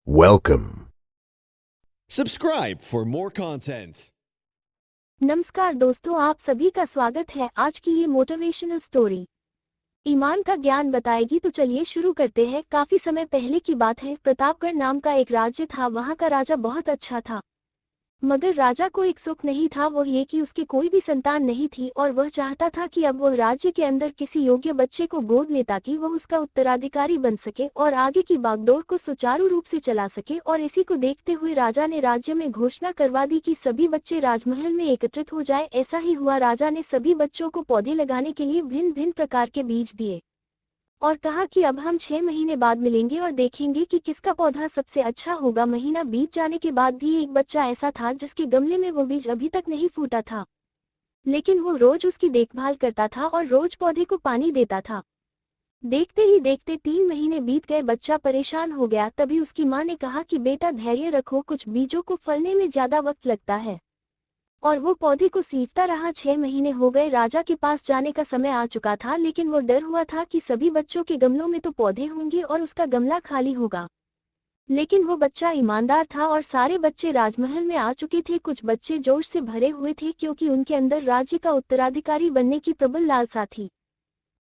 Welcome. Subscribe for more content. नमस्कार दोस्तों, आप सभी का स्वागत है आज की ये मोटिवेशनल स्टोरी ईमान का ज्ञान बताएगी। तो चलिए शुरू करते हैं। काफी समय पहले की बात है। प्रतापगढ़ नाम का एक राज्य था। वहां का राजा बहुत अच्छा था, मगर राजा को एक सुख नहीं था, वो ये कि उसकी कोई भी संतान नहीं थी और वह चाहता था कि अब वह राज्य के अंदर किसी योग्य बच्चे को गोद ले ताकि वह उसका उत्तराधिकारी बन सके और आगे की बागडोर को सुचारू रूप से चला सके। और इसी को देखते हुए राजा ने राज्य में घोषणा करवा दी कि सभी बच्चे राजमहल में एकत्रित हो जाए। ऐसा ही हुआ। राजा ने सभी बच्चों को पौधे लगाने के लिए भिन्न भिन्न प्रकार के बीज दिए और कहा कि अब हम 6 महीने बाद मिलेंगे और देखेंगे कि किसका पौधा सबसे अच्छा होगा। महीना बीत जाने के बाद भी एक बच्चा ऐसा था जिसके गमले में वो बीज अभी तक नहीं फूटा था, लेकिन वो रोज उसकी देखभाल करता था और रोज पौधे को पानी देता था। देखते ही देखते 3 महीने बीत गए। बच्चा परेशान हो गया। तभी उसकी माँ ने कहा कि बेटा धैर्य रखो, कुछ बीजों को फलने में ज्यादा वक्त लगता है। और वो पौधे को सींचता रहा। 6 महीने हो गए। राजा के पास जाने का समय आ चुका था, लेकिन वो डर हुआ था कि सभी बच्चों के गमलों में तो पौधे होंगे और उसका गमला खाली होगा। लेकिन वो बच्चा ईमानदार था और सारे बच्चे राजमहल में आ चुके थे। कुछ बच्चे जोश से भरे हुए थे क्योंकि उनके अंदर राज्य का उत्तराधिकारी बनने की प्रबल लालसा थी।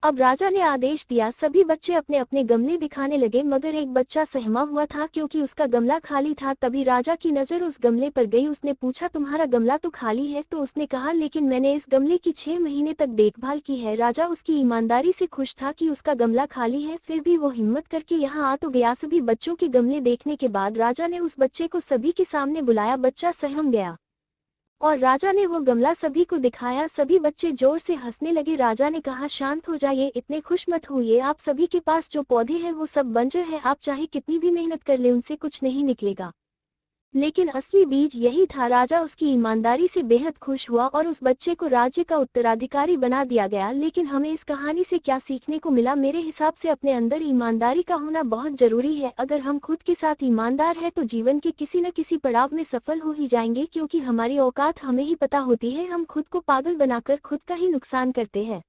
अब राजा ने आदेश दिया, सभी बच्चे अपने अपने गमले दिखाने लगे, मगर एक बच्चा सहमा हुआ था क्योंकि उसका गमला खाली था। तभी राजा की नज़र उस गमले पर गई। उसने पूछा, तुम्हारा गमला तो खाली है? तो उसने कहा, लेकिन मैंने इस गमले की 6 महीने तक देखभाल की है। राजा उसकी ईमानदारी से खुश था कि उसका गमला खाली है, फिर भी वो हिम्मत करके यहाँ आ तो गया। सभी बच्चों के गमले देखने के बाद राजा ने उस बच्चे को सभी के सामने बुलाया। बच्चा सहम गया और राजा ने वो गमला सभी को दिखाया। सभी बच्चे जोर से हंसने लगे। राजा ने कहा, शांत हो जाइए, इतने खुश मत होइए। आप सभी के पास जो पौधे हैं वो सब बंजर हैं, आप चाहे कितनी भी मेहनत कर ले उनसे कुछ नहीं निकलेगा। लेकिन असली बीज यही था। राजा उसकी ईमानदारी से बेहद खुश हुआ और उस बच्चे को राज्य का उत्तराधिकारी बना दिया गया। लेकिन हमें इस कहानी से क्या सीखने को मिला? मेरे हिसाब से अपने अंदर ईमानदारी का होना बहुत जरूरी है। अगर हम खुद के साथ ईमानदार हैं तो जीवन के किसी न किसी पड़ाव में सफल हो ही जाएंगे, क्योंकि हमारी औकात हमें ही पता होती है। हम खुद को पागल बनाकर खुद का ही नुकसान करते हैं।